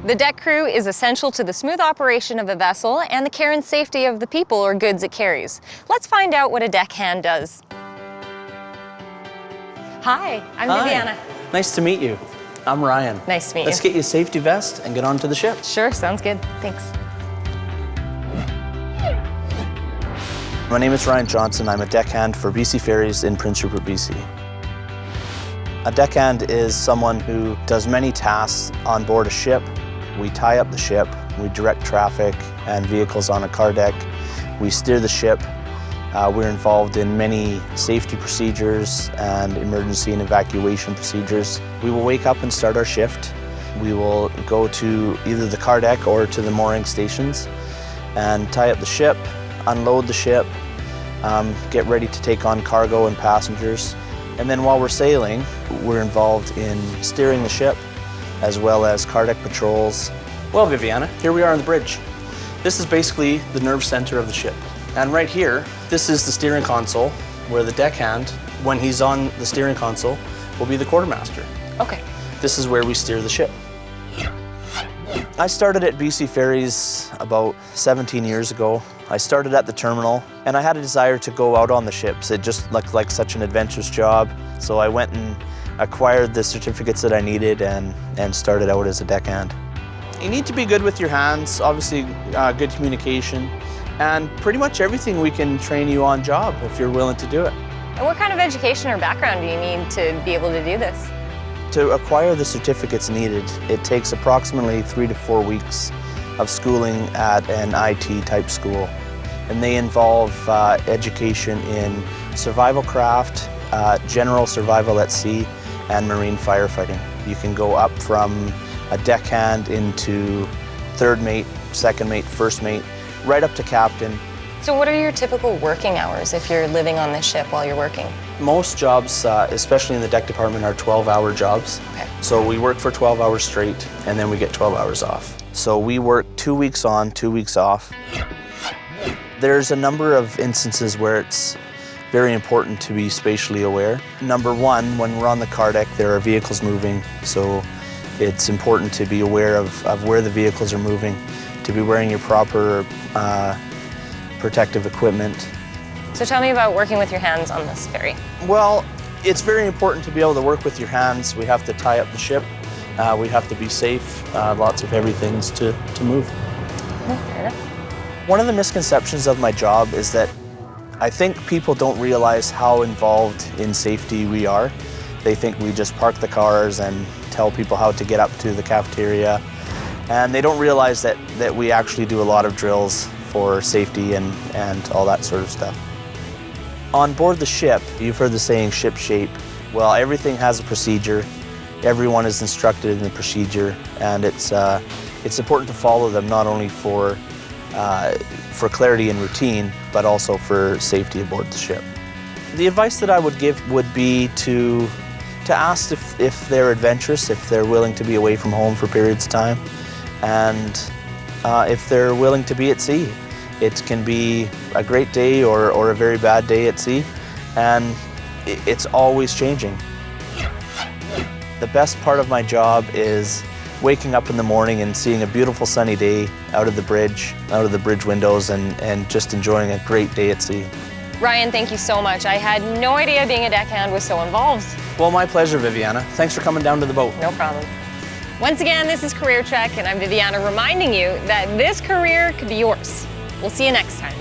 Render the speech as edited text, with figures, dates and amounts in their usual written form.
The deck crew is essential to the smooth operation of a vessel and the care and safety of the people or goods it carries. Let's find out what a deckhand does. Hi, I'm Viviana. Nice to meet you. I'm Ryan. Nice to meet you. Let's get you a safety vest and get on to the ship. Sure, sounds good. Thanks. My name is Ryan Johnson. I'm a deckhand for BC Ferries in Prince Rupert, BC. A deckhand is someone who does many tasks on board a ship. We tie up the ship, we direct traffic and vehicles on a car deck, we steer the ship. We're involved in many safety procedures and emergency and evacuation procedures. We will wake up and start our shift. We will go to either the car deck or to the mooring stations and tie up the ship, unload the ship, get ready to take on cargo and passengers. And then while we're sailing, we're involved in steering the ship as well as car deck patrols. Well, Viviana, here we are on the bridge. This is basically the nerve center of the ship. And right here, this is the steering console where the deckhand, when he's on the steering console, will be the quartermaster. Okay. This is where we steer the ship. I started at BC Ferries about 17 years ago. I started at the terminal and I had a desire to go out on the ships. It just looked like such an adventurous job. So I went and acquired the certificates that I needed and started out as a deckhand. You need to be good with your hands, obviously good communication, and pretty much everything we can train you on job if you're willing to do it. And what kind of education or background do you need to be able to do this? To acquire the certificates needed, it takes approximately 3 to 4 weeks of schooling at an IT type school. And they involve education in survival craft, general survival at sea, and marine firefighting. You can go up from a deckhand into third mate, second mate, first mate, right up to captain. So what are your typical working hours if you're living on this ship while you're working? Most jobs, especially in the deck department, are 12-hour jobs. Okay. So we work for 12 hours straight, and then we get 12 hours off. So we work 2 weeks on, 2 weeks off. There's a number of instances where it's very important to be spatially aware. Number one, when we're on the car deck, there are vehicles moving, so it's important to be aware of where the vehicles are moving, to be wearing your proper protective equipment. So tell me about working with your hands on this ferry. Well, it's very important to be able to work with your hands. We have to tie up the ship. We have to be safe. Lots of heavy things to move. Fair enough. One of the misconceptions of my job is that I think people don't realize how involved in safety we are. They think we just park the cars and tell people how to get up to the cafeteria. And they don't realize that we actually do a lot of drills for safety and all that sort of stuff. On board the ship, you've heard the saying ship shape. Well, everything has a procedure. Everyone is instructed in the procedure, and it's important to follow them not only for clarity and routine, but also for safety aboard the ship. The advice that I would give would be to ask if they're adventurous, if they're willing to be away from home for periods of time, and if they're willing to be at sea. It can be a great day or a very bad day at sea, and it's always changing. The best part of my job is waking up in the morning and seeing a beautiful sunny day out of the bridge windows, and just enjoying a great day at sea. Ryan, thank you so much. I had no idea being a deckhand was so involved. Well, my pleasure, Viviana. Thanks for coming down to the boat. No problem. Once again, this is Career Check, and I'm Viviana reminding you that this career could be yours. We'll see you next time.